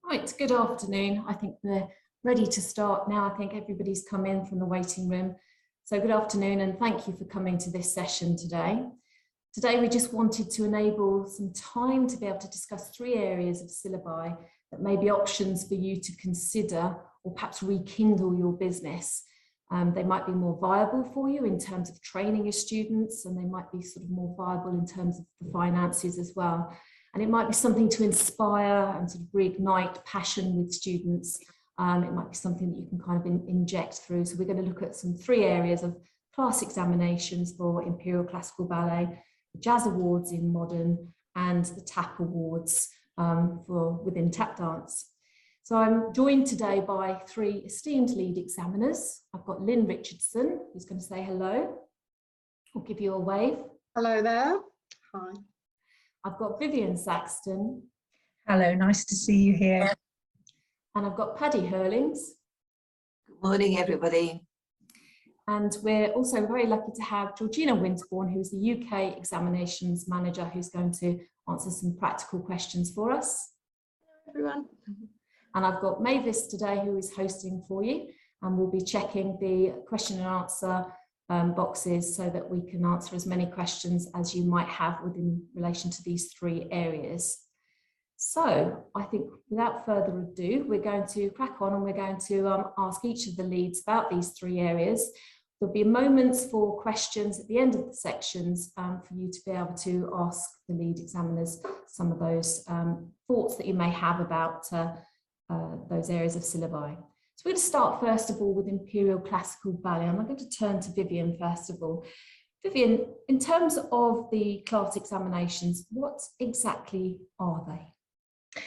Right, good afternoon. I think we're ready to start now. I think everybody's come in from the waiting room. So good afternoon and thank you for coming to this session today. Today we just wanted to enable some time to be able to discuss three areas of syllabi that may be options for you to consider or perhaps rekindle your business. They might be more viable for you in terms of training your students, and they might be sort of more viable in terms of the finances as well. And it might be something to inspire and sort of reignite passion with students. It might be something that you can kind of inject through. So we're going to look at three areas of class examinations for Imperial Classical Ballet, the Jazz Awards in Modern, and the TAP Awards within tap dance. So I'm joined today by three esteemed lead examiners. I've got Lynn Richardson, who's going to say hello. I'll give you a wave. Hello there. Hi. I've got Vivian Saxton. Hello, nice to see you here. And I've got Paddy Hurlings. Good morning, everybody. And we're also very lucky to have Georgina Winterbourne, who's the UK Examinations Manager, who's going to answer some practical questions for us. Hello, everyone. And I've got Mavis today, who is hosting for you, and we'll be checking the question and answer boxes so that we can answer as many questions as you might have within relation to these three areas. So I think without further ado, we're going to crack on and we're going to ask each of the leads about these three areas. There'll be moments for questions at the end of the sections for you to be able to ask the lead examiners some of those thoughts that you may have about those areas of syllabi. So we're going to start first of all with Imperial Classical Ballet. I'm going to turn to Vivian first of all. Vivian, in terms of the class examinations, what exactly are they?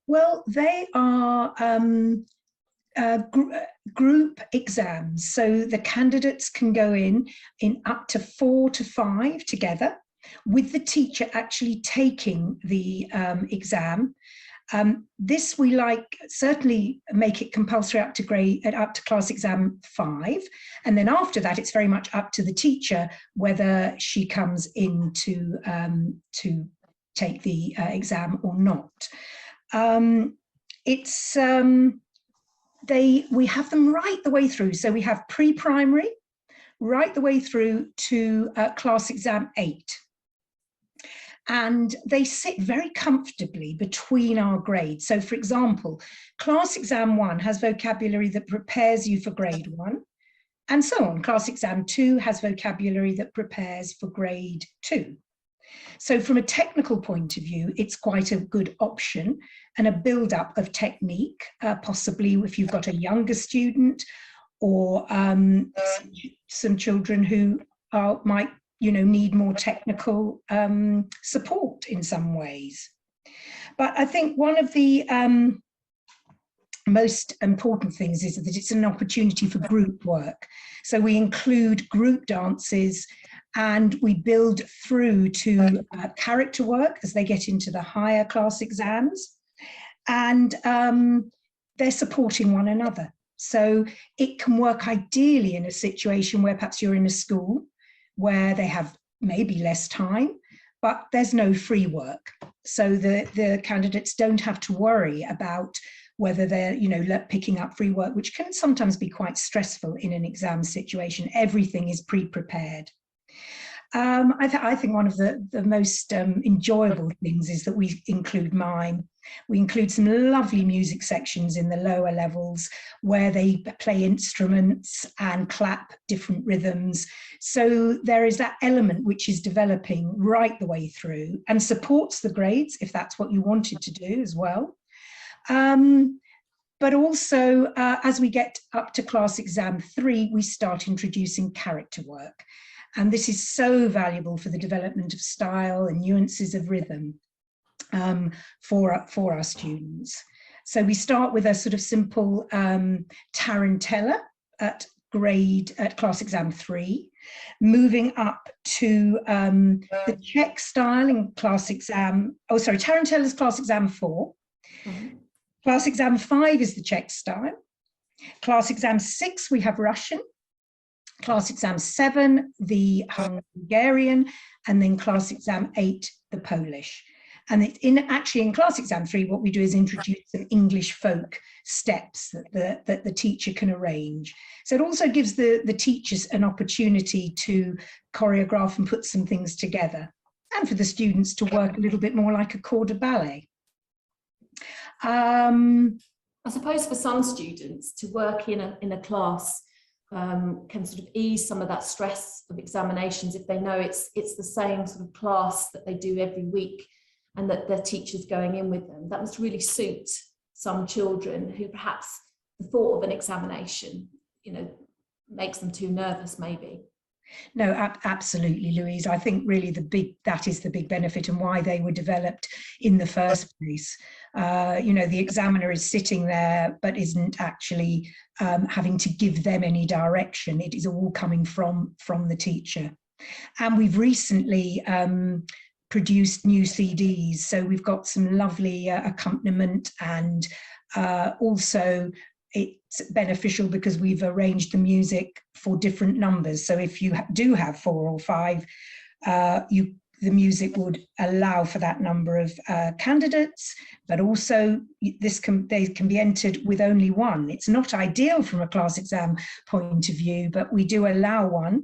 Well, they are group exams. So the candidates can go in up to 4 to 5 together, with the teacher actually taking the exam. This we certainly make it compulsory up to class exam 5, and then after that it's very much up to the teacher whether she comes in to take the exam or not. We have them right the way through, so we have pre-primary right the way through to class exam 8. And they sit very comfortably between our grades. So for example, class exam 1 has vocabulary that prepares you for grade 1, and so on. Class exam 2 has vocabulary that prepares for grade 2. So from a technical point of view, it's quite a good option and a build-up of technique, possibly if you've got a younger student or some children who might need more technical support in some ways. But I think one of the most important things is that it's an opportunity for group work. So we include group dances and we build through to character work as they get into the higher class exams, and they're supporting one another. So it can work ideally in a situation where perhaps you're in a school where they have maybe less time, but there's no free work. So the candidates don't have to worry about whether they're, picking up free work, which can sometimes be quite stressful in an exam situation. Everything is pre-prepared. I think one of the most enjoyable things is that we include mime. We include some lovely music sections in the lower levels where they play instruments and clap different rhythms. So there is that element which is developing right the way through and supports the grades if that's what you wanted to do as well. But also as we get up to class exam 3, we start introducing character work. And this is so valuable for the development of style and nuances of rhythm for our students. So we start with a sort of simple tarantella at class exam 3, moving up to the Czech style in class exam, tarantella is class exam 4. Mm-hmm. Class exam 5 is the Czech style. Class exam 6, we have Russian. Class exam 7, the Hungarian, and then class exam 8, the Polish. And actually in class exam 3, what we do is introduce some English folk steps that the teacher can arrange. So it also gives the teachers an opportunity to choreograph and put some things together, and for the students to work a little bit more like a corps de ballet. I suppose for some students to work in a class can sort of ease some of that stress of examinations if they know it's the same sort of class that they do every week and that their teacher's going in with them. That must really suit some children who perhaps the thought of an examination, makes them too nervous maybe. No, absolutely, Louise. I think really that is the big benefit and why they were developed in the first place. The examiner is sitting there, but isn't actually having to give them any direction. It is all coming from the teacher. And we've recently produced new CDs. So we've got some lovely accompaniment, and also it's beneficial because we've arranged the music for different numbers. So if you do have 4 or 5, the music would allow for that number of candidates, but also they can be entered with only 1. It's not ideal from a class exam point of view, but we do allow 1,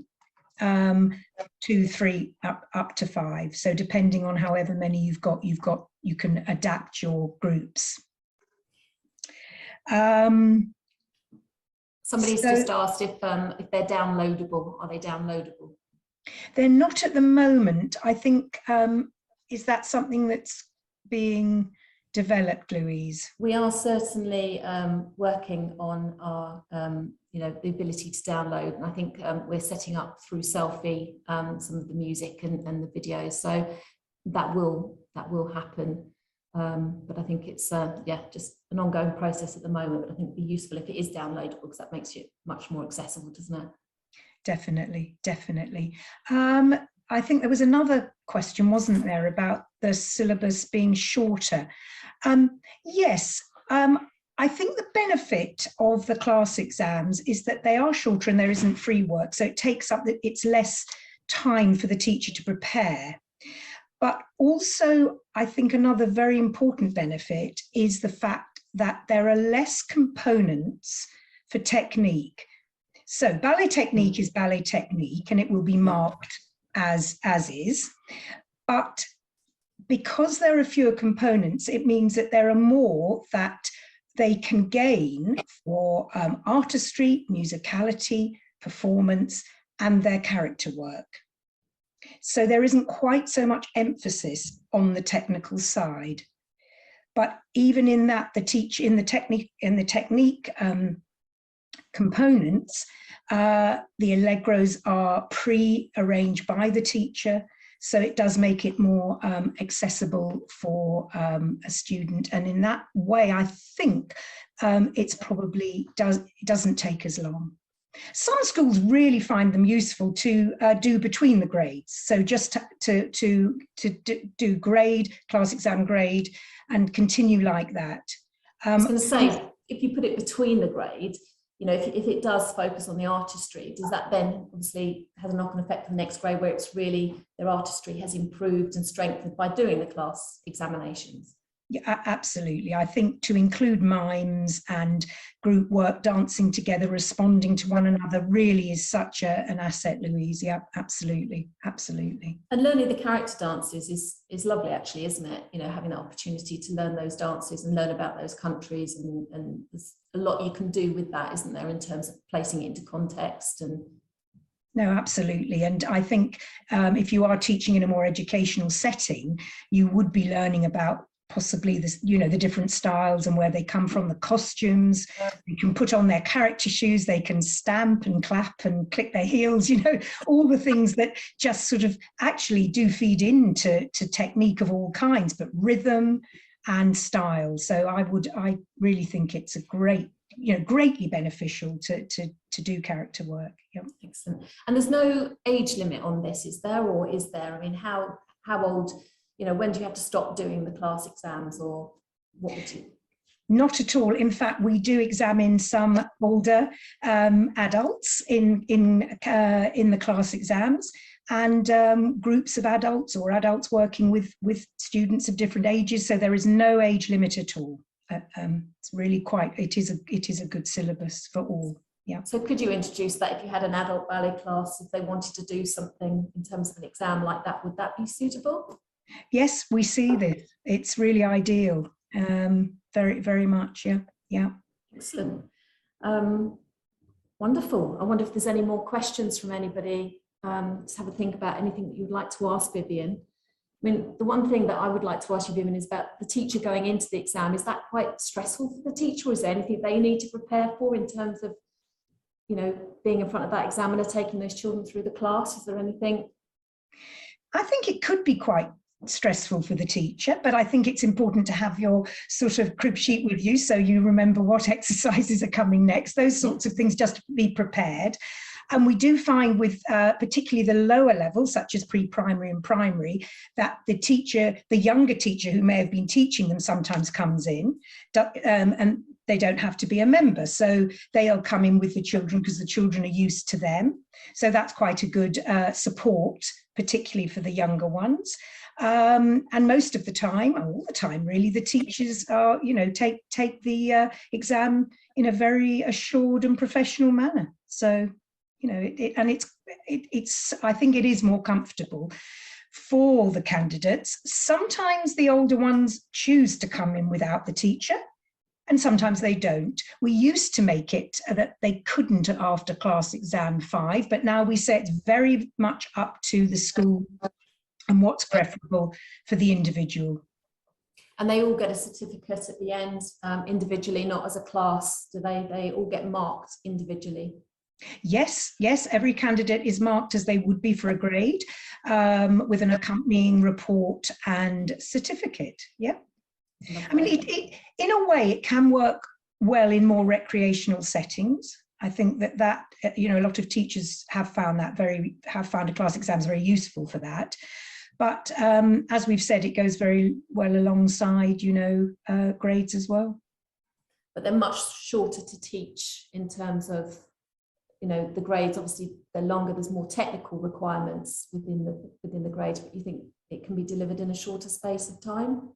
2, 3, up to 5. So depending on however many you've got, you can adapt your groups. Somebody's just asked if they're downloadable. Are they downloadable? They're not at the moment. I think, is that something that's being developed, Louise? We are certainly working on our, the ability to download, and I think we're setting up through Selfie some of the music and the videos. So that will happen. But I think it's just an ongoing process at the moment. But I think it'd be useful if it is downloadable, because that makes it much more accessible, doesn't it? Definitely. I think there was another question, wasn't there, about the syllabus being shorter? Yes, I think the benefit of the class exams is that they are shorter and there isn't free work, so it's less time for the teacher to prepare. But also, I think another very important benefit is the fact that there are less components for technique. So ballet technique is ballet technique, and it will be marked as is. But because there are fewer components, it means that there are more that they can gain for artistry, musicality, performance, and their character work. So there isn't quite so much emphasis on the technical side, but even in that, in the technique components, the allegros are pre-arranged by the teacher, so it does make it more accessible for a student. And in that way, I think it's probably doesn't take as long. Some schools really find them useful to do between the grades. So just to do grade, class exam grade, and continue like that. I was going to say, if you put it between the grade, if it does focus on the artistry, does that then obviously has a knock-on effect on the next grade, where it's really their artistry has improved and strengthened by doing the class examinations? Yeah, absolutely. I think to include mimes and group work, dancing together, responding to one another, really is such an asset, Louise. Yeah, absolutely. And learning the character dances is lovely, actually, isn't it? Having the opportunity to learn those dances and learn about those countries, and there's a lot you can do with that, isn't there, in terms of placing it into context and. No, absolutely. And I think if you are teaching in a more educational setting, you would be learning about possibly the different styles and where they come from, the costumes. They can put on their character shoes, they can stamp and clap and click their heels, all the things that just sort of actually do feed into technique of all kinds, but rhythm and style. So I really think it's a greatly beneficial to do character work. Yep. Excellent. And there's no age limit on this, is there, or is there? I mean, how old? When do you have to stop doing the class exams, or what would you? Not at all. In fact, we do examine some older adults in the class exams, and groups of adults or adults working with students of different ages. So there is no age limit at all. It's really quite. It is a good syllabus for all. Yeah. So could you introduce that if you had an adult ballet class, if they wanted to do something in terms of an exam like that, would that be suitable? Yes, we see this. It's really ideal. Very, very much. Yeah. Yeah. Excellent. Wonderful. I wonder if there's any more questions from anybody. Let's have a think about anything that you'd like to ask Vivian. I mean, the one thing that I would like to ask you, Vivian, is about the teacher going into the exam. Is that quite stressful for the teacher, or is there anything they need to prepare for in terms of, you know, being in front of that examiner, taking those children through the class? Is there anything? I think it could be quite stressful for the teacher, but I think it's important to have your sort of crib sheet with you so you remember what exercises are coming next, those sorts of things, just to be prepared. And we do find with particularly the lower levels, such as pre-primary and primary, that the teacher, the younger teacher who may have been teaching them, sometimes comes in, and they don't have to be a member. So they'll come in with the children because the children are used to them. So that's quite a good support, particularly for the younger ones. And most of the time, all the time really, the teachers are, you know, take the exam in a very assured and professional manner. So, you know, it's I think it is more comfortable for the candidates. Sometimes the older ones choose to come in without the teacher, and sometimes they don't. We used to make it that they couldn't after class exam 5, but now we say it's very much up to the school and what's preferable for the individual. And they all get a certificate at the end, individually, not as a class. Do they all get marked individually? Yes, every candidate is marked as they would be for a grade, with an accompanying report and certificate. Yeah. I mean, it in a way, it can work well in more recreational settings. I think that you know, a lot of teachers have found a class exams very useful for that. But as we've said, it goes very well alongside, you know, grades as well. But they're much shorter to teach in terms of, you know, the grades. Obviously, they're longer. There's more technical requirements within the grades. But you think it can be delivered in a shorter space of time?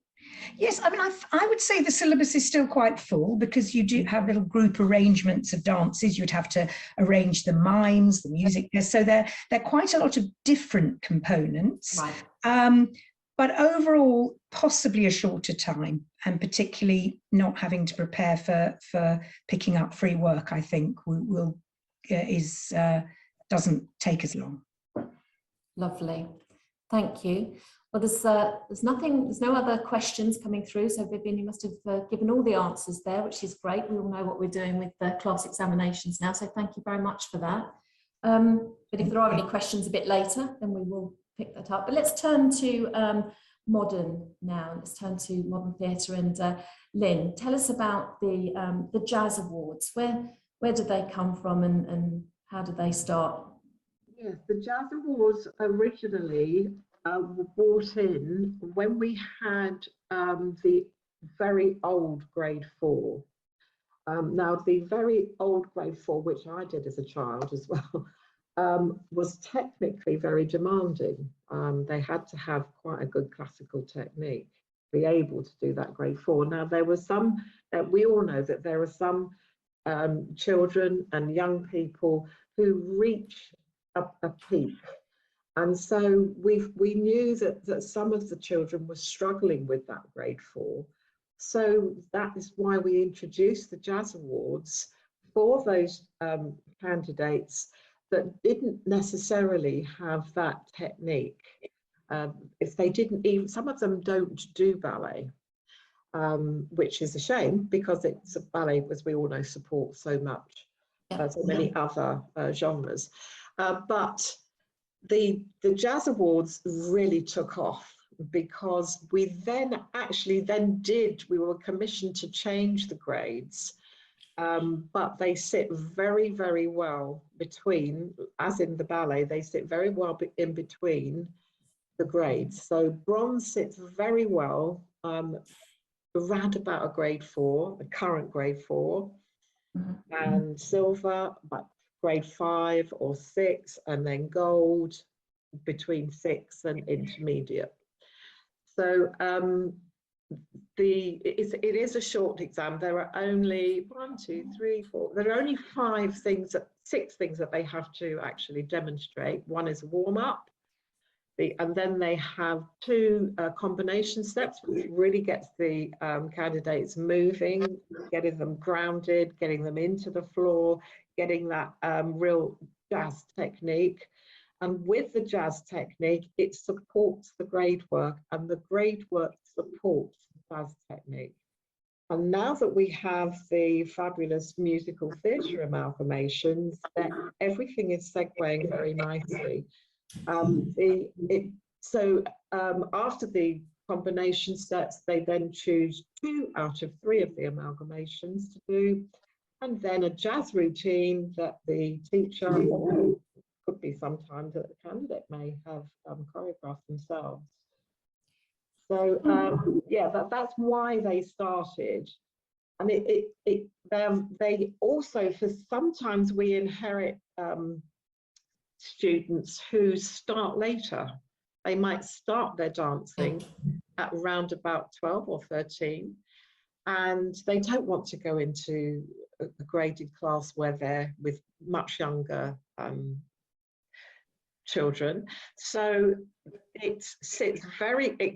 Yes, I mean, I would say the syllabus is still quite full because you do have little group arrangements of dances. You'd have to arrange the mimes, the music. So there are quite a lot of different components. Right. But overall, possibly a shorter time, and particularly not having to prepare for picking up free work, I think doesn't take as long. Lovely, thank you. Well, there's no other questions coming through. So Vivian, you must have given all the answers there, which is great. We all know what we're doing with the class examinations now. So thank you very much for that. But if there are any questions a bit later, then we will pick that up. But let's turn to modern now. Let's turn to modern theatre. And Lynn, tell us about the Jazz Awards. Where do they come from, and how did they start? Yes, the Jazz Awards originally were brought in when we had the very old grade 4. Now, the very old grade 4, which I did as a child as well, was technically very demanding. They had to have quite a good classical technique to be able to do that grade 4. Now, there were some, we all know that there are some children and young people who reach a peak. And so we knew that some of the children were struggling with that grade 4. So that is why we introduced the Jazz Awards for those candidates that didn't necessarily have that technique. If they didn't even, some of them don't do ballet, which is a shame because it's a ballet, as we all know, supports so much, so many other genres. But the Jazz Awards really took off because we were commissioned to change the grades, but they sit very, very well between, as in the ballet, they sit very well in between the grades. So bronze sits very well around about a grade 4, the current grade 4, and silver, but grade 5 or 6, and then gold between 6 and intermediate. So it is a short exam. There are only 1, 2, 3, 4. There are only 6 things that they have to actually demonstrate. One is a warm up, and then they have 2 combination steps, which really gets the candidates moving, getting them grounded, getting them into the floor, getting that real jazz technique. And with the jazz technique, it supports the grade work, and the grade work supports the jazz technique. And now that we have the fabulous musical theatre amalgamations, that everything is segueing very nicely. After the combination steps, they then choose 2 out of 3 of the amalgamations to do, and then a jazz routine that the teacher, or could be sometimes that the candidate may have choreographed themselves. So yeah, that's why they started. And they also, for sometimes we inherit students who start later. They might start their dancing at around about 12 or 13, and they don't want to go into a graded class where they're with much younger children. So it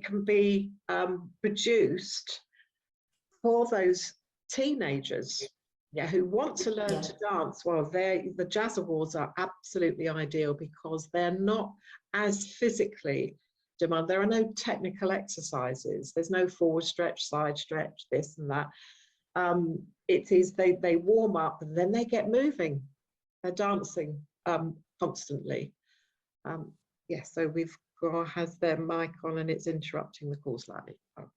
can be produced for those teenagers, who want to learn to dance. Well, the Jazz Awards are absolutely ideal because they're not as physically demanding. There are no technical exercises. There's no forward stretch, side stretch, this and that. It is they warm up and then they get moving. They're dancing constantly. So we've got has their mic on and it's interrupting the call slightly. Oh.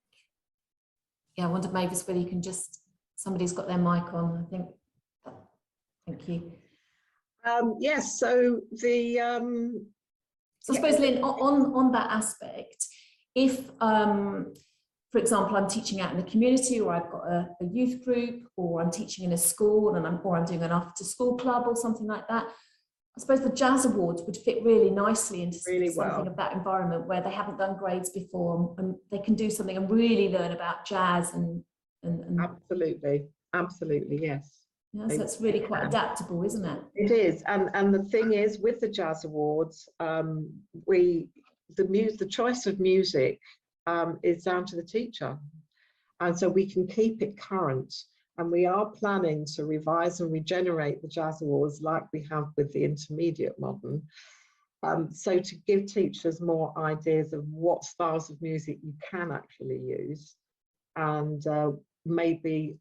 Yeah, I wonder, Mavis, whether you can just, somebody's got their mic on, I think. Thank you. Yes, so the so I suppose, Lynn, on that aspect, if for example, I'm teaching out in the community, or I've got a youth group, or I'm teaching in a school, and I'm doing an after school club or something like that, I suppose the Jazz Awards would fit really nicely into something of that environment where they haven't done grades before, and they can do something and really learn about jazz and absolutely, yes. Yeah, so it's really quite adaptable, isn't it? It is, and the thing is, with the Jazz Awards, the choice of music is down to the teacher, and so we can keep it current. And we are planning to revise and regenerate the Jazz Awards like we have with the intermediate modern. So to give teachers more ideas of what styles of music you can actually use, and maybe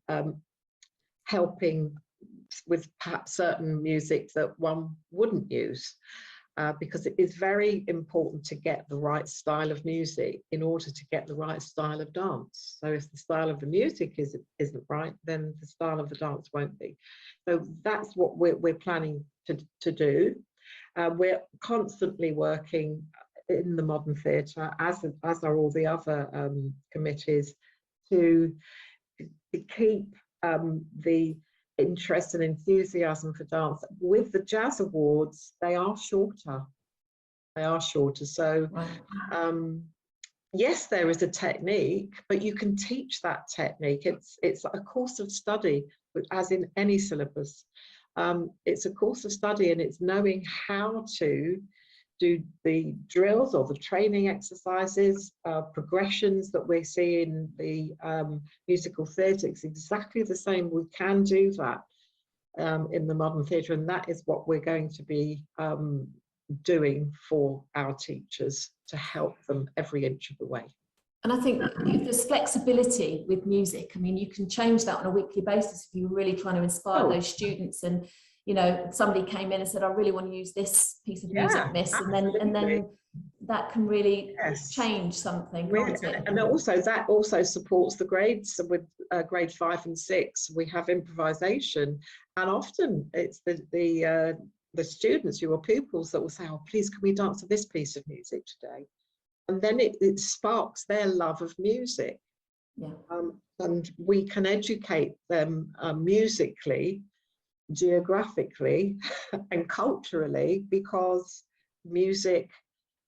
helping with perhaps certain music that one wouldn't use. Because it is very important to get the right style of music in order to get the right style of dance. So if the style of the music isn't right, then the style of the dance won't be. So that's what we're planning to do. We're constantly working in the modern theatre, as are all the other committees, to keep the interest and enthusiasm for dance. With the Jazz Awards, they are shorter. So yes, there is a technique, but you can teach that technique. It's a course of study, as in any syllabus. It's a course of study, and it's knowing how to do the drills or the training exercises, progressions that we see in the musical theatre. It's exactly the same. We can do that in the modern theatre, and that is what we're going to be doing for our teachers to help them every inch of the way. And I think if there's flexibility with music, I mean, you can change that on a weekly basis if you're really trying to inspire those students. And you know, somebody came in and said, I really want to use this piece of music, miss, and then that can really change something, can't it? And also that also supports the grades. With grade 5 and 6, we have improvisation, and often it's the students who are pupils that will say, oh, please, can we dance to this piece of music today? And then it sparks their love of music. Yeah. And we can educate them musically, geographically, and culturally, because music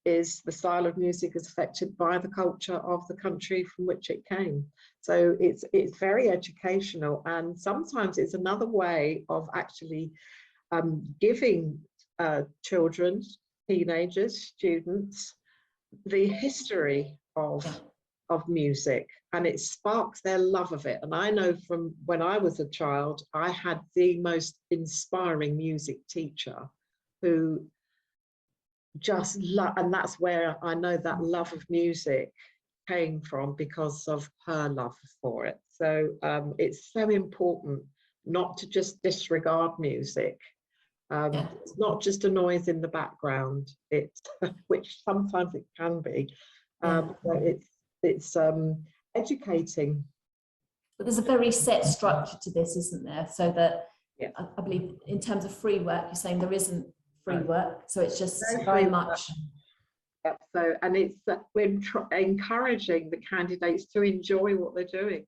is, the style of music is affected by the culture of the country from which it came. So it's very educational, and sometimes it's another way of actually giving children, teenagers, students, the history of music, and it sparks their love of it. And I know from when I was a child, I had the most inspiring music teacher who just and that's where I know that love of music came from, because of her love for it. So it's so important not to just disregard music. It's not just a noise in the background, it's which sometimes it can be. So it's educating. But there's a very set structure to this, isn't there? So that I believe in terms of free work, you're saying there isn't free work, so it's just very much. Yep. So, and it's we're encouraging the candidates to enjoy what they're doing,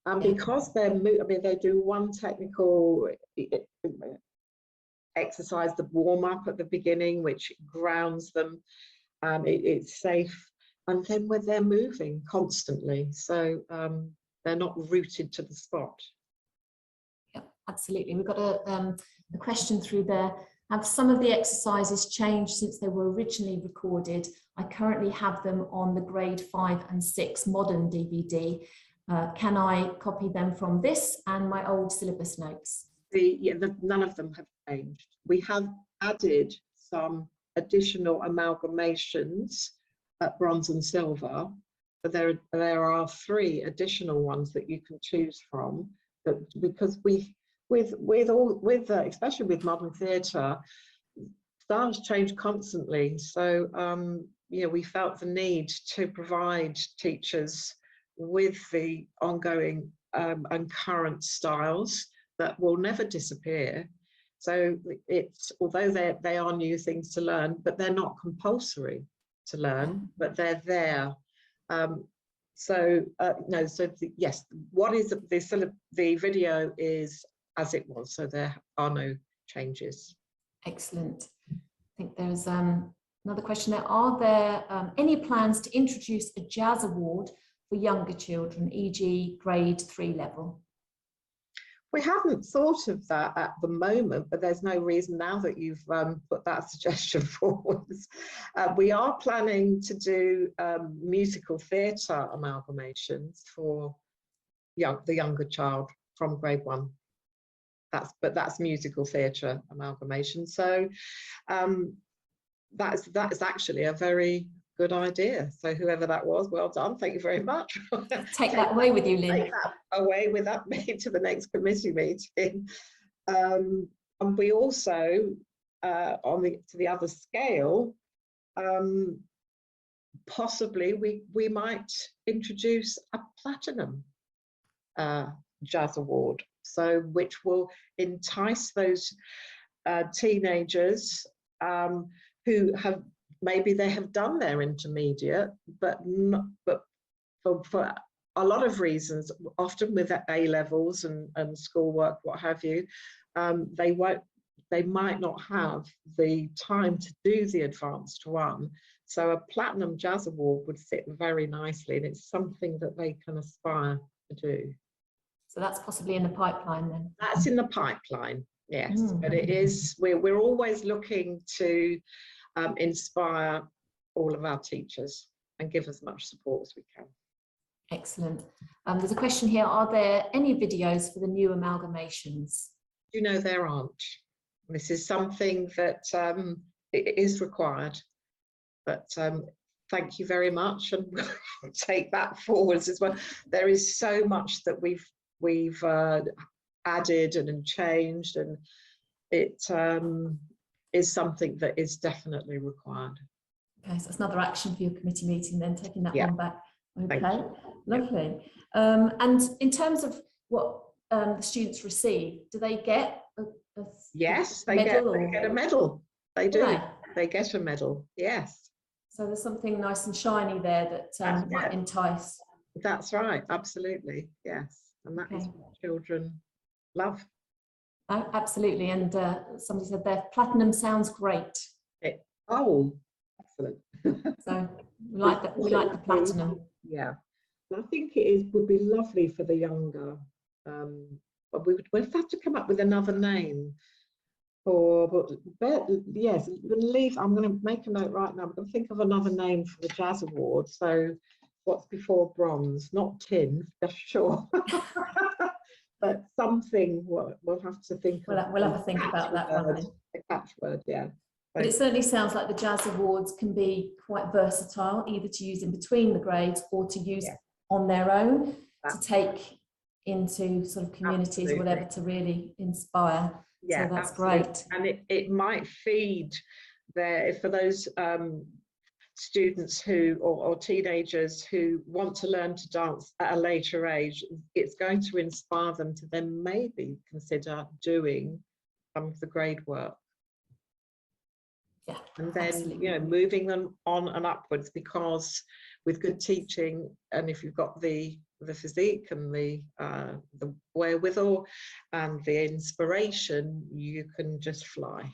and because they're, I mean, they do one technical exercise, the warm up at the beginning, which grounds them. It's safe, and then when they're moving constantly, so they're not rooted to the spot. Yeah, absolutely. We've got a question through there. Have some of the exercises changed since they were originally recorded? I currently have them on the grade 5 and 6 modern DVD. Can I copy them from this and my old syllabus notes? None of them have changed. We have added some additional amalgamations at bronze and silver, but there are 3 additional ones that you can choose from, because especially with modern theatre, styles change constantly. So we felt the need to provide teachers with the ongoing and current styles that will never disappear. So it's, although they are new things to learn, but they're not compulsory to learn, but they're there. Yes, what is the video is as it was, so there are no changes. Excellent. I think there's another question there. Are there any plans to introduce a jazz award for younger children, e.g. grade 3 level? We haven't thought of that at the moment, but there's no reason now that you've put that suggestion forward. We are planning to do musical theatre amalgamations for the younger child from grade 1. That's musical theatre amalgamation. So that's actually a very good idea. So whoever that was, well done. Thank you very much. Take that away with you, Lynn. Take that away with me to the next committee meeting. And we also, to the other scale, possibly we might introduce a platinum jazz award, so which will entice those teenagers who have, maybe they have done their intermediate, but for a lot of reasons, often with A levels and schoolwork, what have you, they might not have the time to do the advanced one. So a platinum jazz award would fit very nicely, and it's something that they can aspire to do. So that's possibly in the pipeline then? That's in the pipeline, yes. But it is, we're always looking to inspire all of our teachers and give as much support as we can. Excellent. There's a question here, are there any videos for the new amalgamations? You know, there aren't. This is something that it is required, but thank you very much, and we'll take that forwards as well. There is so much that we've added and changed, and it is something that is definitely required. Okay, so that's another action for your committee meeting then, taking that one back. Okay, lovely. And in terms of what the students receive, do they get yes, they get a medal. They do. They get a medal, yes. So there's something nice and shiny there that might entice. That's right, absolutely, yes. And that is Okay. what children love. Oh, absolutely. And somebody said there, platinum sounds great. Oh, excellent. So we like that. We like the platinum. Yeah, I think it would be lovely for the younger. But we'll have to come up with another name for. But yes, I'm going to make a note right now. I'm going to think of another name for the Jazz Award. So, what's before bronze? Not tin, for sure. But something we'll have to think of. We'll have a think about that one. A catchword, yeah. But it certainly sounds like the Jazz Awards can be quite versatile, either to use in between the grades or to use on their own, to take into sort of communities, whatever, to really inspire. Yeah, so that's absolutely. Great. And it might feed there for those students who or teenagers who want to learn to dance at a later age. It's going to inspire them to then maybe consider doing some of the grade work. Yeah, and then absolutely. moving them on and upwards, because with good teaching, and if you've got the physique and the wherewithal and the inspiration, you can just fly.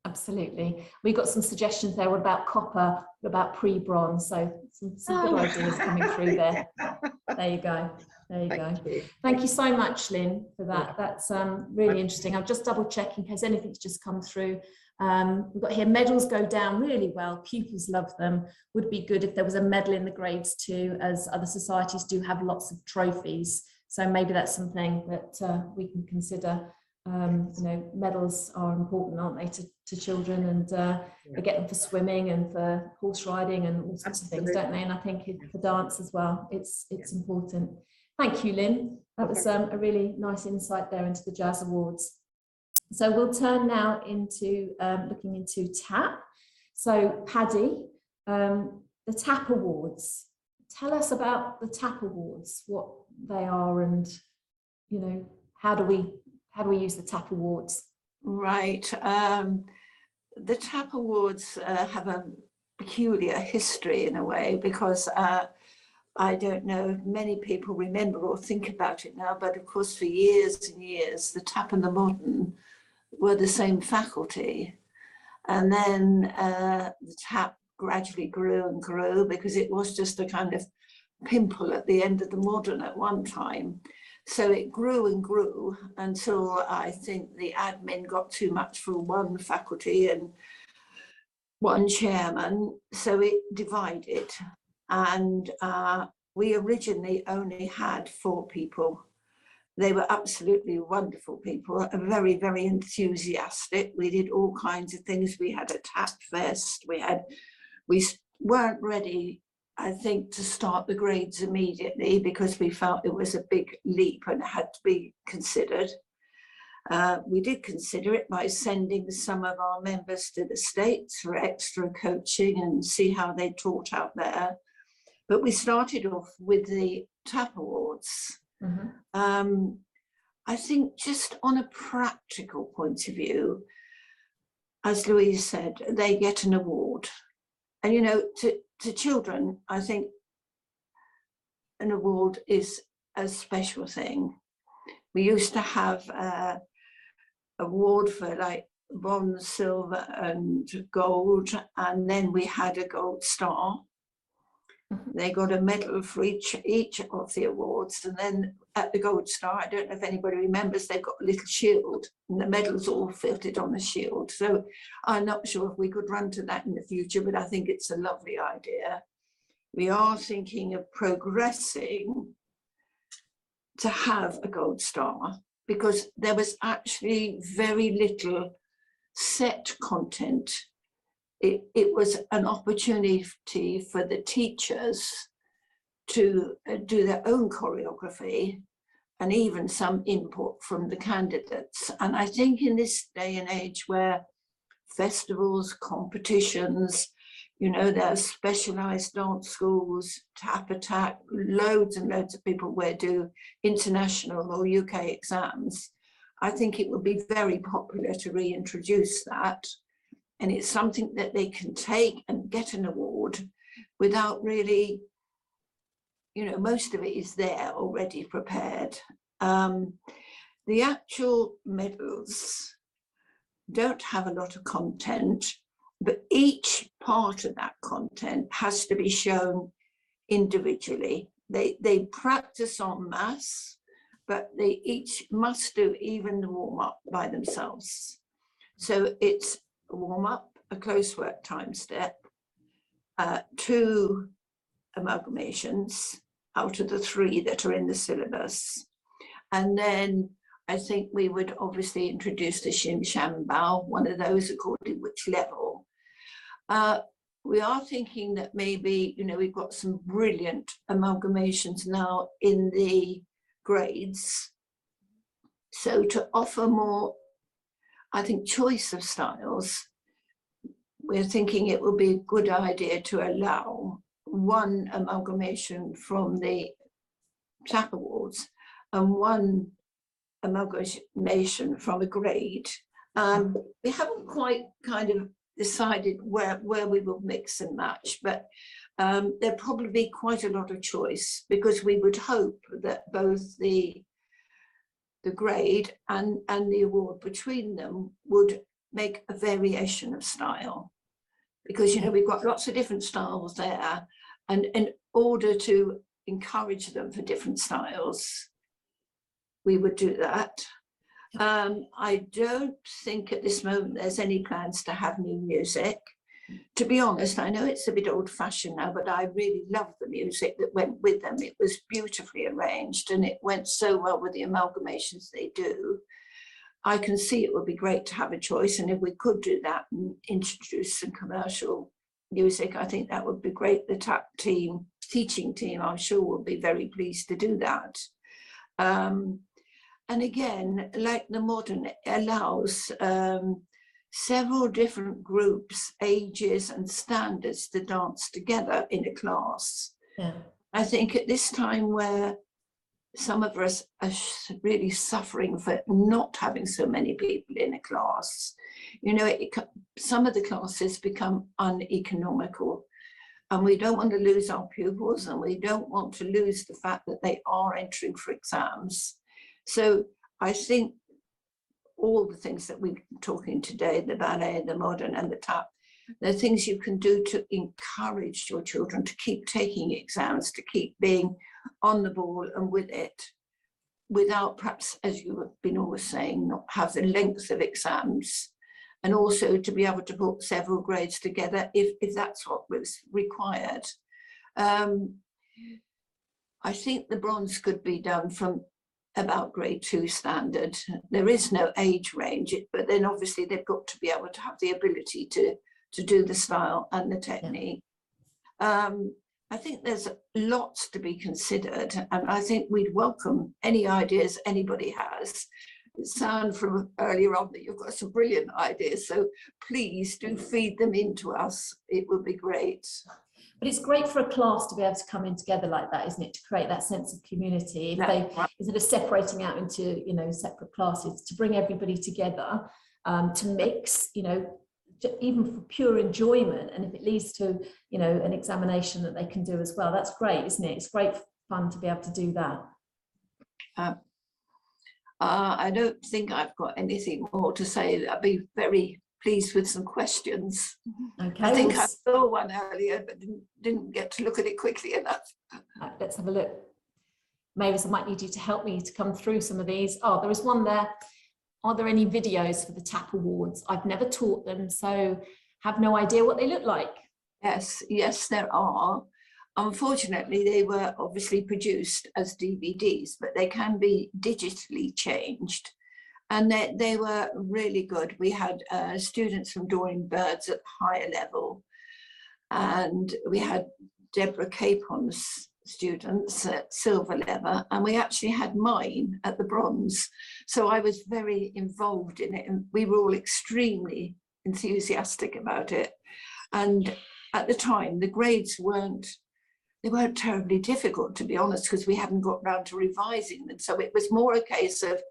Absolutely. We got some suggestions there. What about copper? What about pre-bronze? So some good ideas coming through there. There you go. There you go. Thank you so much, Lynn, for that. That's really interesting. I'll just double check in case anything's just come through. We've got here, medals go down really well. Pupils love them. Would be good if there was a medal in the grades too, as other societies do have lots of trophies. So maybe that's something that we can consider. Medals are important, aren't they, to children, and they get them for swimming and for horse riding and all sorts of things, don't they? And I think for dance as well, it's important. Thank you, Lynn. That was a really nice insight there into the Jazz Awards. So we'll turn now into looking into TAP. So Paddy, the TAP Awards. Tell us about the TAP Awards, what they are, and how do we use the TAP Awards? Right. The TAP Awards have a peculiar history in a way, because I don't know if many people remember or think about it now, but of course for years and years, the TAP and the Modern were the same faculty. And then the TAP gradually grew and grew, because it was just a kind of pimple at the end of the Modern at one time. So it grew and grew until I think the admin got too much for one faculty and one chairman, so it divided. And we originally only had 4 people. They were absolutely wonderful people, very, very enthusiastic. We did all kinds of things. We had a TAP fest. We weren't ready, I think, to start the grades immediately, because we felt it was a big leap and had to be considered. We did consider it by sending some of our members to the States for extra coaching and see how they taught out there. But we started off with the TAP Awards. Mm-hmm. I think just on a practical point of view, as Louise said, they get an award. And, to children, I think an award is a special thing. We used to have an award for like bronze, silver and gold, and then we had a gold star. They got a medal for each of the awards, and then at the gold star, I don't know if anybody remembers, they've got a little shield, and the medals all fitted on the shield. So I'm not sure if we could run to that in the future, but I think it's a lovely idea. We are thinking of progressing to have a gold star, because there was actually very little set content. It was an opportunity for the teachers to do their own choreography, and even some input from the candidates. And I think in this day and age where festivals, competitions, there are specialized dance schools, TAP Attack, loads and loads of people do international or UK exams, I think it would be very popular to reintroduce that. And it's something that they can take and get an award without really you know, most of it is there already prepared. The actual medals don't have a lot of content, but each part of that content has to be shown individually. They practice en masse, but they each must do even the warm-up by themselves. So it's a warm-up, a close work time step, 2 amalgamations out of the 3 that are in the syllabus. And then I think we would obviously introduce the shim sham bow, one of those according to which level. We are thinking that maybe, you know, we've got some brilliant amalgamations now in the grades. So to offer more, I think, choice of styles, we're thinking it would be a good idea to allow 1 amalgamation from the TAP Awards and 1 amalgamation from a grade. We haven't quite kind of decided where we will mix and match, but there'll probably be quite a lot of choice, because we would hope that both the grade and the award between them would make a variation of style, because, you know, we've got lots of different styles there, and in order to encourage them for different styles, we would do that. I don't think at this moment there's any plans to have new music. To be honest, I know it's a bit old-fashioned now, but I really love the music that went with them. It was beautifully arranged and it went so well with the amalgamations they do. I can see it would be great to have a choice, and if we could do that and introduce some commercial music, I think that would be great. The TAP team, teaching team, I'm sure will be very pleased to do that. And again, like the modern, it allows several different groups, ages and standards to dance together in a class. Yeah. I think at this time where some of us are really suffering for not having so many people in a class, you know, some of the classes become uneconomical, and we don't want to lose our pupils, and we don't want to lose the fact that they are entering for exams. So I think all the things that we're talking today, the ballet, the modern and the TAP, they're things you can do to encourage your children to keep taking exams, to keep being on the ball and with it, without perhaps, as you have been always saying, not have the length of exams, and also to be able to put several grades together if that's what was required. I think the bronze could be done from about grade 2 standard. There is no age range, but then obviously they've got to be able to have the ability to do the style and the technique. I think there's lots to be considered, and I think we'd welcome any ideas anybody has. It sounds from earlier on that you've got some brilliant ideas, so please do feed them into us. It would be great. But it's great for a class to be able to come in together like that, isn't it? To create that sense of community. If they, instead of separating out into, you know, separate classes, to bring everybody together, to mix, you know, even for pure enjoyment. And if it leads to, you know, an examination that they can do as well, that's great, isn't it? It's great fun to be able to do that. I don't think I've got anything more to say. I'd be very pleased with some questions. Okay, I think I saw one earlier, but didn't get to look at it quickly enough. Let's have a look. Mavis, I might need you to help me to come through some of these. Oh, there is one there. Are there any videos for the TAP Awards? I've never taught them, so have no idea what they look like. Yes, there are. Unfortunately, they were obviously produced as DVDs, but they can be digitally changed. And they were really good. We had students from Doreen Birds at higher level, and we had Deborah Capon's students at silver level, and we actually had mine at the bronze. So I was very involved in it, and we were all extremely enthusiastic about it. And at the time, the grades weren't terribly difficult, to be honest, because we hadn't got round to revising them. So it was more a case of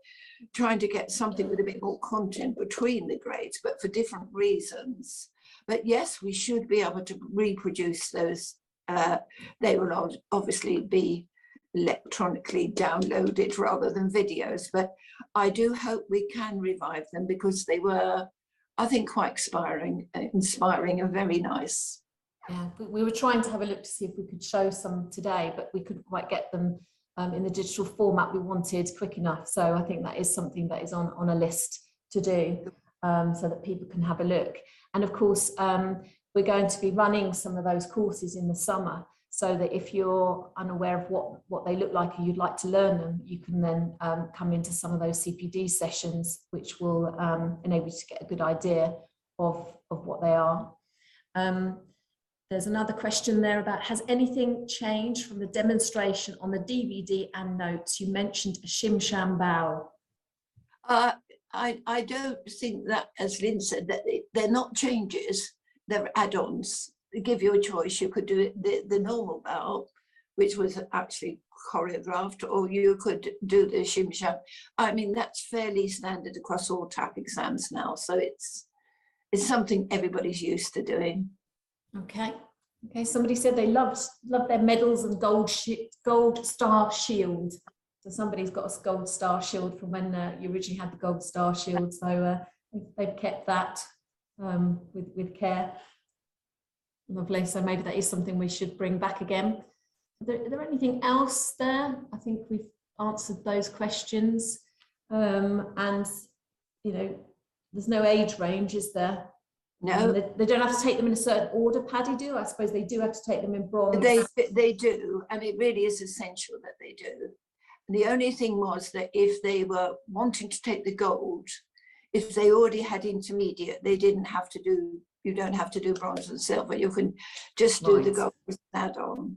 trying to get something with a bit more content between the grades, but for different reasons. But yes, we should be able to reproduce those They will obviously be electronically downloaded rather than videos, but I do hope we can revive them because they were, I think, quite inspiring and very nice. Yeah, we were trying to have a look to see if we could show some today, but we couldn't quite get them in the digital format we wanted quick enough. So I think that is something that is on a list to do, so that people can have a look. And of course, we're going to be running some of those courses in the summer, so that if you're unaware of what they look like and you'd like to learn them, you can then come into some of those CPD sessions, which will enable you to get a good idea of what they are. There's another question there about, has anything changed from the demonstration on the DVD and notes? You mentioned a shim sham bow. I don't think that, as Lynn said, that they're not changes, they're add-ons. They give you a choice. You could do it the normal bow, which was actually choreographed, or you could do the shim sham. I mean, that's fairly standard across all TAP exams now, so it's something everybody's used to doing. Okay. Somebody said they loved their medals and gold star shield. So somebody's got a gold star shield from when you originally had the gold star shield. So they've kept that with care. Lovely. So maybe that is something we should bring back again. Is there anything else there? I think we've answered those questions. And you know, there's no age range, is there? No, they don't have to take them in a certain order. Paddy, do I suppose they do have to take them in bronze? They do, and it really is essential that they do. And the only thing was that if they were wanting to take the gold, if they already had intermediate, they didn't have to do. You don't have to do bronze and silver. You can just do the gold as an add-on.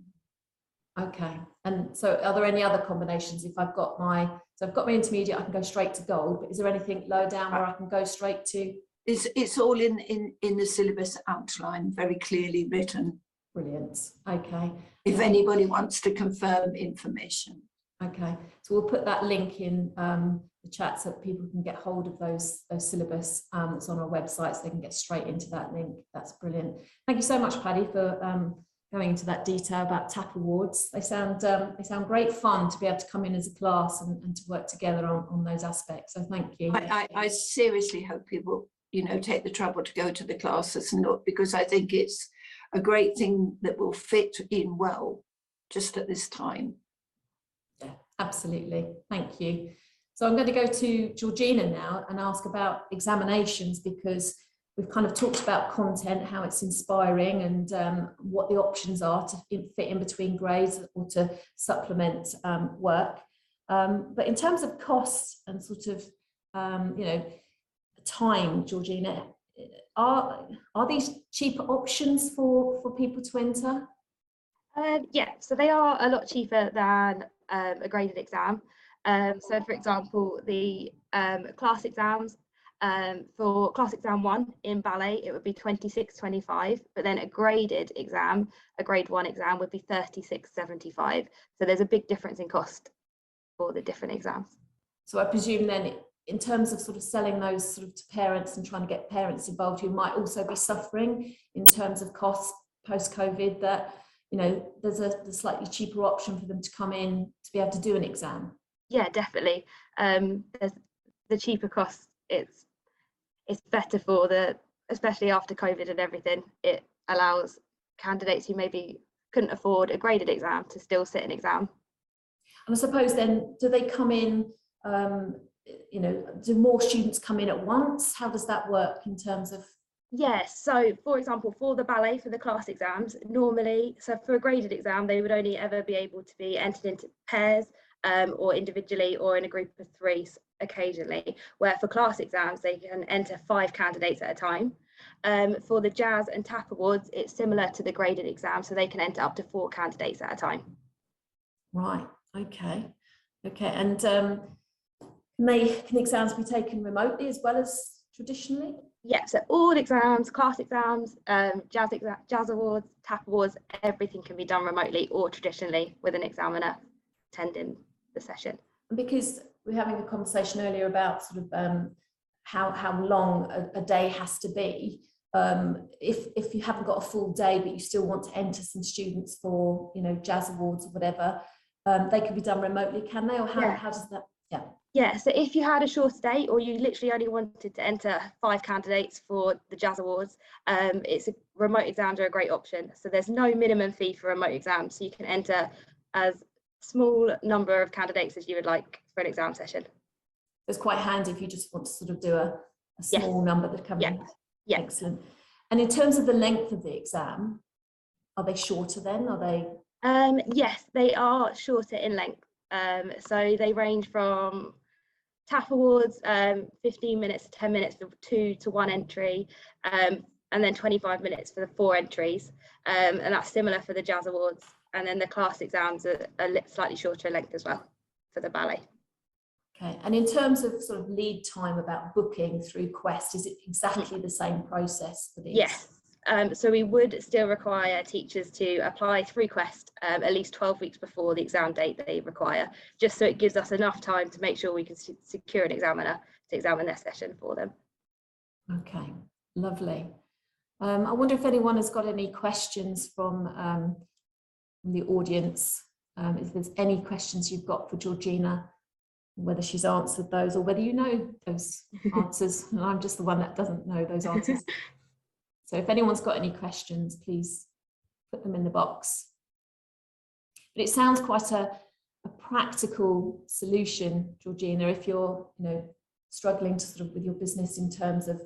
Okay. And so, are there any other combinations? If I've got my intermediate, I can go straight to gold. But is there anything lower down where I can go straight to? It's all in the syllabus outline, very clearly written. Brilliant. Okay. If anybody wants to confirm information. Okay. So we'll put that link in the chat so that people can get hold of those syllabus that's on our website, so they can get straight into that link. That's brilliant. Thank you so much, Paddy, for going into that detail about TAP awards. They sound great fun to be able to come in as a class and to work together on those aspects. So thank you. I seriously hope people, take the trouble to go to the classes and look, because I think it's a great thing that will fit in well just at this time. Yeah, absolutely. Thank you. So I'm going to go to Georgina now and ask about examinations, because we've kind of talked about content, how it's inspiring, and what the options are to fit in between grades or to supplement work. But in terms of costs and sort of, time, Georgina, are these cheaper options for people to enter? Yeah, so they are a lot cheaper than a graded exam. So for example, the class exams, for class exam 1 in ballet, it would be 26.25, but then a graded exam, a grade 1 exam, would be 36.75. So there's a big difference in cost for the different exams. So I presume then, in terms of sort of selling those sort of to parents and trying to get parents involved who might also be suffering in terms of costs post-COVID, that there's a slightly cheaper option for them to come in to be able to do an exam. Yeah, definitely. There's the cheaper costs. It's better for especially after COVID and everything. It allows candidates who maybe couldn't afford a graded exam to still sit an exam. And I suppose then, do they come in? Do more students come in at once? How does that work in terms of? Yes, so for example, for the ballet, for the class exams, normally, so for a graded exam, they would only ever be able to be entered into pairs or individually or in a group of 3 occasionally, where for class exams, they can enter 5 candidates at a time. For the Jazz and TAP awards, it's similar to the graded exam, so they can enter up to 4 candidates at a time. Right, okay. And can exams be taken remotely as well as traditionally? Yeah, so all exams, class exams, Jazz awards, TAP awards, everything can be done remotely or traditionally with an examiner attending the session. Because we're having a conversation earlier about sort of how long a day has to be, if you haven't got a full day, but you still want to enter some students for, you know, Jazz Awards or whatever, they can be done remotely, can they? Or how does that? Yeah. Yeah, so if you had a short date, or you literally only wanted to enter 5 candidates for the Jazz Awards, remote exams are a great option. So there's no minimum fee for remote exams, so you can enter as small number of candidates as you would like for an exam session. It's quite handy if you just want to sort of do a small number that come in. Yeah. Excellent. And in terms of the length of the exam, are they shorter then? Are they? Yes, they are shorter in length. So they range from TAF Awards, 15 minutes to 10 minutes for 2 to 1 entry, and then 25 minutes for the 4 entries. And that's similar for the Jazz Awards. And then the class exams are slightly shorter in length as well for the ballet. Okay, and in terms of sort of lead time about booking through Quest, is it exactly the same process for these? Yes. So we would still require teachers to apply through Quest at least 12 weeks before the exam date they require, just so it gives us enough time to make sure we can secure an examiner to examine their session for them. Okay, lovely. I wonder if anyone has got any questions from the audience. If there's any questions you've got for Georgina, whether she's answered those or whether you know those answers. And I'm just the one that doesn't know those answers. So if anyone's got any questions, please put them in the box. But it sounds quite a practical solution, Georgina, if you're, you know, struggling to sort of with your business in terms of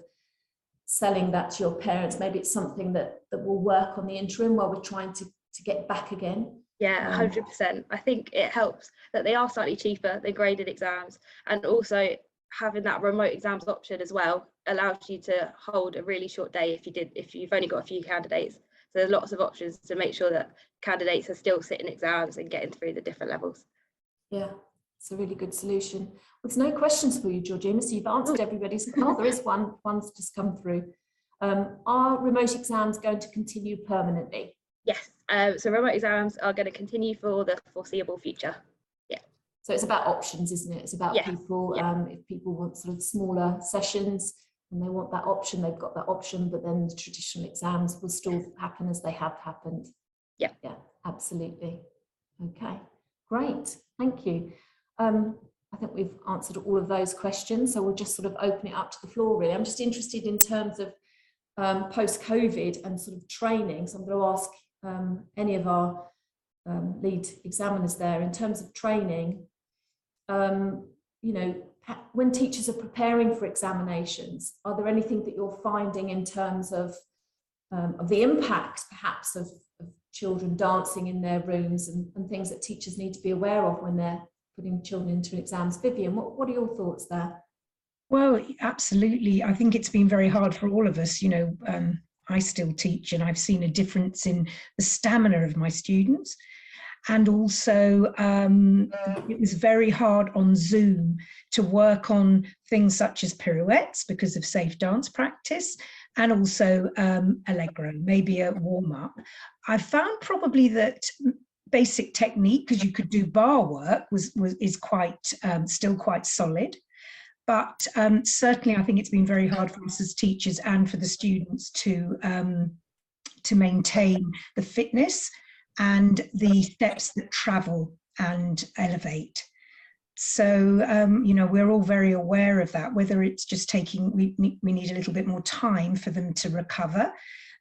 selling that to your parents. Maybe it's something that will work on the interim while we're trying to get back again. Yeah, 100%. I think it helps that they are slightly cheaper than graded exams, and also having that remote exams option as well allows you to hold a really short day if you've only got a few candidates. So there's lots of options to make sure that candidates are still sitting exams and getting through the different levels. Yeah, it's a really good solution. Well, there's no questions for you, Georgina, so you've answered everybody's. Oh, there is one's just come through. Are remote exams going to continue permanently? Yes, so remote exams are going to continue for the foreseeable future. Yeah. So it's about options, isn't it? It's about people, if people want sort of smaller sessions and they want that option, they've got that option, but then the traditional exams will still happen as they have happened. Yeah. Yeah, absolutely. Okay, great, thank you. I think we've answered all of those questions, so we'll just sort of open it up to the floor really. I'm just interested in terms of post-COVID and sort of training, so I'm going to ask any of our lead examiners there in terms of training. You know, when teachers are preparing for examinations, are there anything that you're finding in terms of the impact perhaps of children dancing in their rooms and things that teachers need to be aware of when they're putting children into exams? Vivian, what are your thoughts there? Well, absolutely. I think it's been very hard for all of us. You know, I still teach and I've seen a difference in the stamina of my students. And also it was very hard on Zoom to work on things such as pirouettes because of safe dance practice, and also Allegro, maybe a warm-up. I found probably that basic technique, because you could do bar work, is quite still quite solid. But certainly I think it's been very hard for us as teachers and for the students to maintain the fitness and the steps that travel and elevate. So, you know, we're all very aware of that, whether it's just taking, we need a little bit more time for them to recover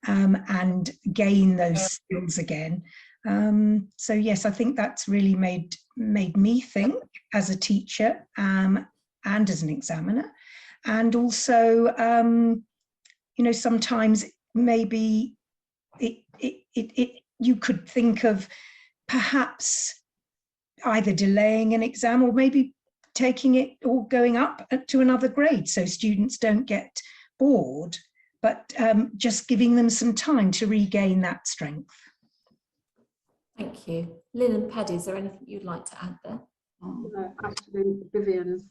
and gain those skills again. So yes, I think that's really made me think as a teacher and as an examiner. And also, you know, sometimes maybe you could think of perhaps either delaying an exam or maybe taking it or going up to another grade so students don't get bored, but just giving them some time to regain that strength. Thank you. Lynn and Paddy, is there anything you'd like to add there? Actually, Vivian's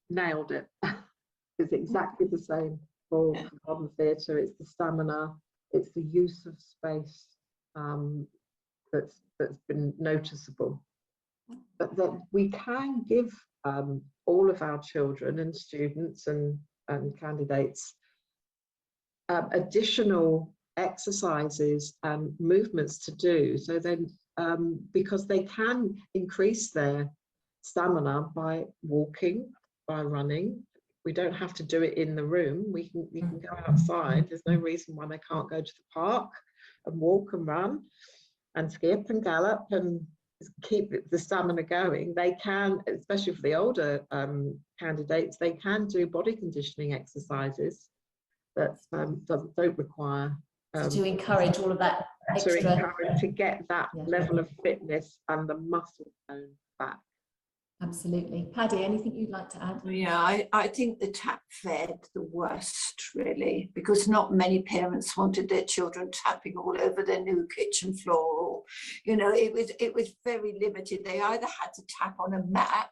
nailed it. It's exactly the same for modern theatre. It's the stamina, it's the use of space that's been noticeable. But that we can give all of our children and students and candidates additional exercises and movements to do. So then, because they can increase their stamina by walking, by running. We don't have to do it in the room. We can go outside. There's no reason why they can't go to the park and walk and run and skip and gallop and keep the stamina going. They can, especially for the older candidates, they can do body conditioning exercises that don't require to encourage all of that extra, to get that level of fitness and the muscle tone back. Absolutely. Paddy, anything you'd like to add? Yeah, I think the tap fared the worst, really, because not many parents wanted their children tapping all over their new kitchen floor, or, you know, it was very limited. They either had to tap on a mat,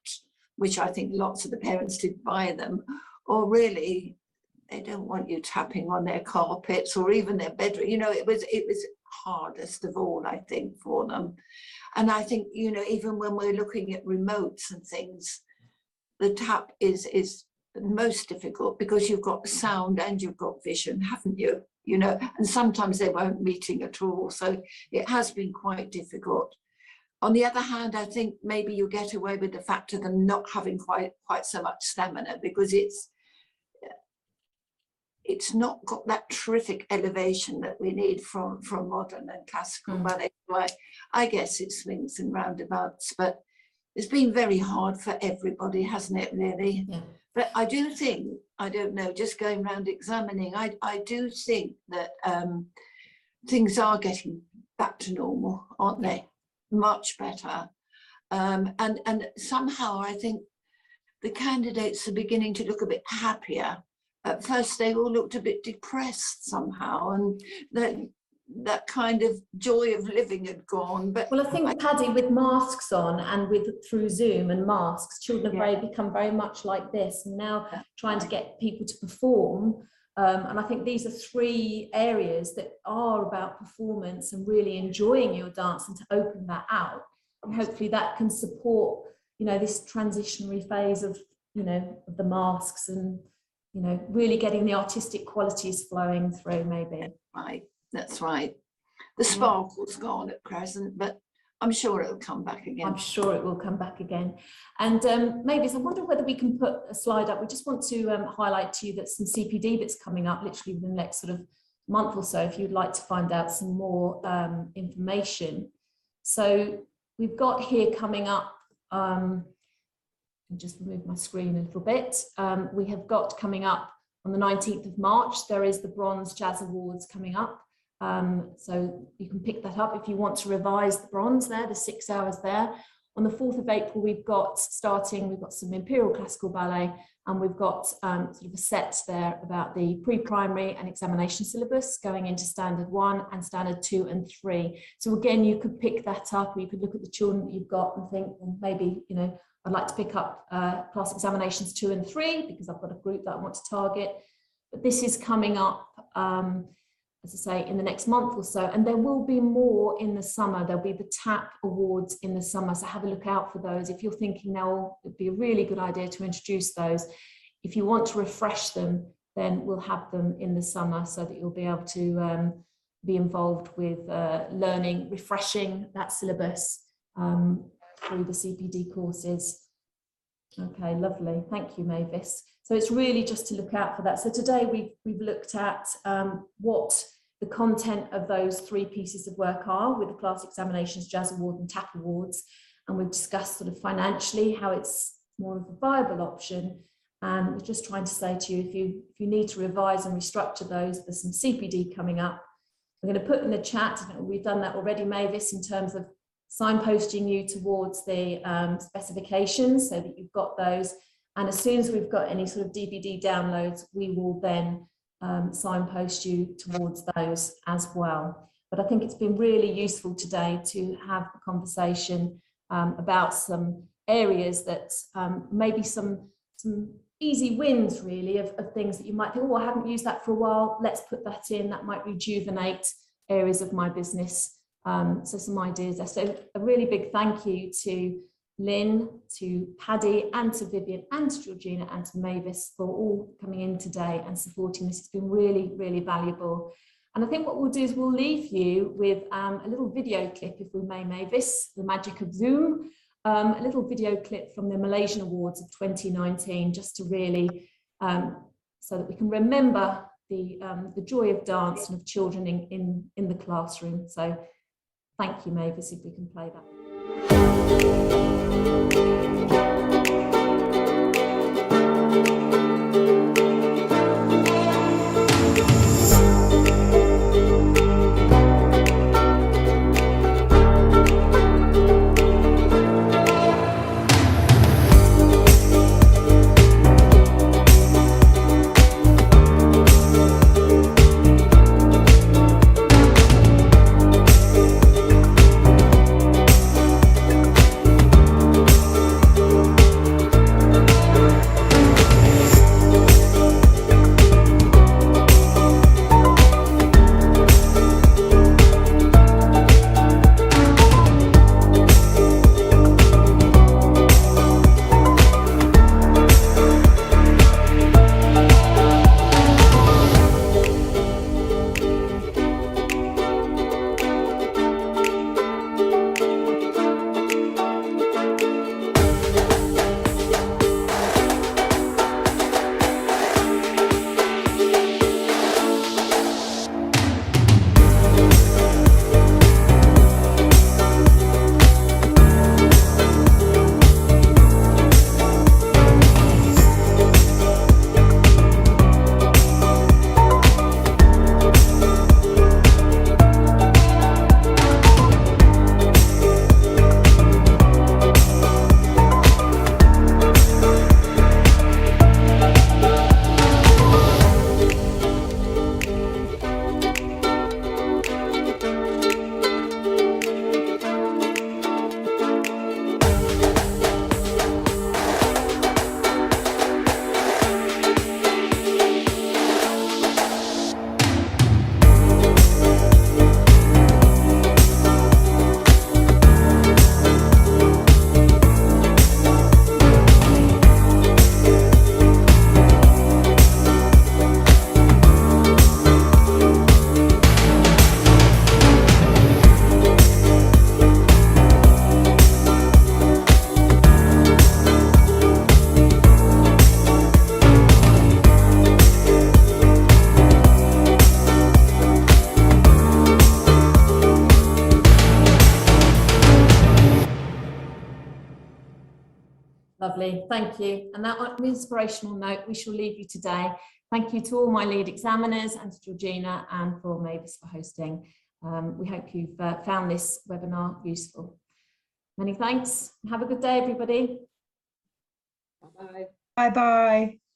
which I think lots of the parents did buy them, or really they don't want you tapping on their carpets or even their bedroom. You know, it was hardest of all, I think, for them. And I think, you know, even when we're looking at remotes and things, the tap is the most difficult, because you've got sound and you've got vision, haven't you? You know, and sometimes they weren't meeting at all. So it has been quite difficult. On the other hand, I think maybe you get away with the fact of them not having quite so much stamina, because it's not got that terrific elevation that we need from modern and classical ballet. I guess it swings and roundabouts, but it's been very hard for everybody, hasn't it, really? Yeah. But I do think, I don't know, just going around examining, I do think that things are getting back to normal, aren't they? Much better. And somehow I think the candidates are beginning to look a bit happier. At first, they all looked a bit depressed somehow, and that kind of joy of living had gone. But well, I think, Paddy, with masks on and through Zoom and masks, children have become very much like this, and now trying to get people to perform. And I think these are three areas that are about performance and really enjoying your dance, and to open that out. And hopefully that can support, you know, this transitionary phase of, you know, of the masks, and, you know, really getting the artistic qualities flowing through, maybe. Right, that's right. The sparkle's gone at present, but I'm sure it'll come back again. I'm sure it will come back again. And maybe, I wonder whether we can put a slide up. We just want to highlight to you that some CPD that's coming up literally within the next sort of month or so, if you'd like to find out some more information. So we've got here coming up, just remove my screen a little bit. We have got coming up on the 19th of March, there is the Bronze Jazz Awards coming up. So you can pick that up if you want to revise the bronze there, the 6 hours there. On the 4th of April, we've got some Imperial Classical Ballet, and we've got sort of a set there about the pre-primary and examination syllabus going into Standard 1 and Standard 2 and 3. So again, you could pick that up, or you could look at the children that you've got and think, well, maybe, you know, I'd like to pick up class examinations 2 and 3 because I've got a group that I want to target. But this is coming up, as I say, in the next month or so, and there will be more in the summer. There'll be the TAP Awards in the summer, so have a look out for those. If you're thinking now, it'd be a really good idea to introduce those. If you want to refresh them, then we'll have them in the summer so that you'll be able to be involved with learning, refreshing that syllabus through the CPD courses. Okay, lovely. Thank you, Mavis. So it's really just to look out for that. So today we've looked at what the content of those three pieces of work are, with the class examinations, Jazz Award and TAP Awards. And we've discussed sort of financially how it's more of a viable option. And we're just trying to say to you, if you need to revise and restructure those, there's some CPD coming up. We're going to put in the chat, we've done that already, Mavis, in terms of signposting you towards the specifications so that you've got those. And as soon as we've got any sort of DVD downloads, we will then signpost you towards those as well. But I think it's been really useful today to have a conversation about some areas that maybe some easy wins, really, of things that you might think, oh, I haven't used that for a while, let's put that in, that might rejuvenate areas of my business. So some ideas there. So a really big thank you to Lynn, to Paddy, and to Vivian, and to Georgina, and to Mavis for all coming in today and supporting this. It's been really, really valuable. And I think what we'll do is we'll leave you with a little video clip, if we may, Mavis, the magic of Zoom, a little video clip from the Malaysian Awards of 2019, just to really, so that we can remember the joy of dance and of children in the classroom. So thank you, Mavis, if we can play that. Lovely, thank you. And that on an inspirational note, we shall leave you today. Thank you to all my lead examiners and to Georgina and for Mavis for hosting. We hope you've found this webinar useful. Many thanks. Have a good day, everybody. Bye-bye. Bye-bye.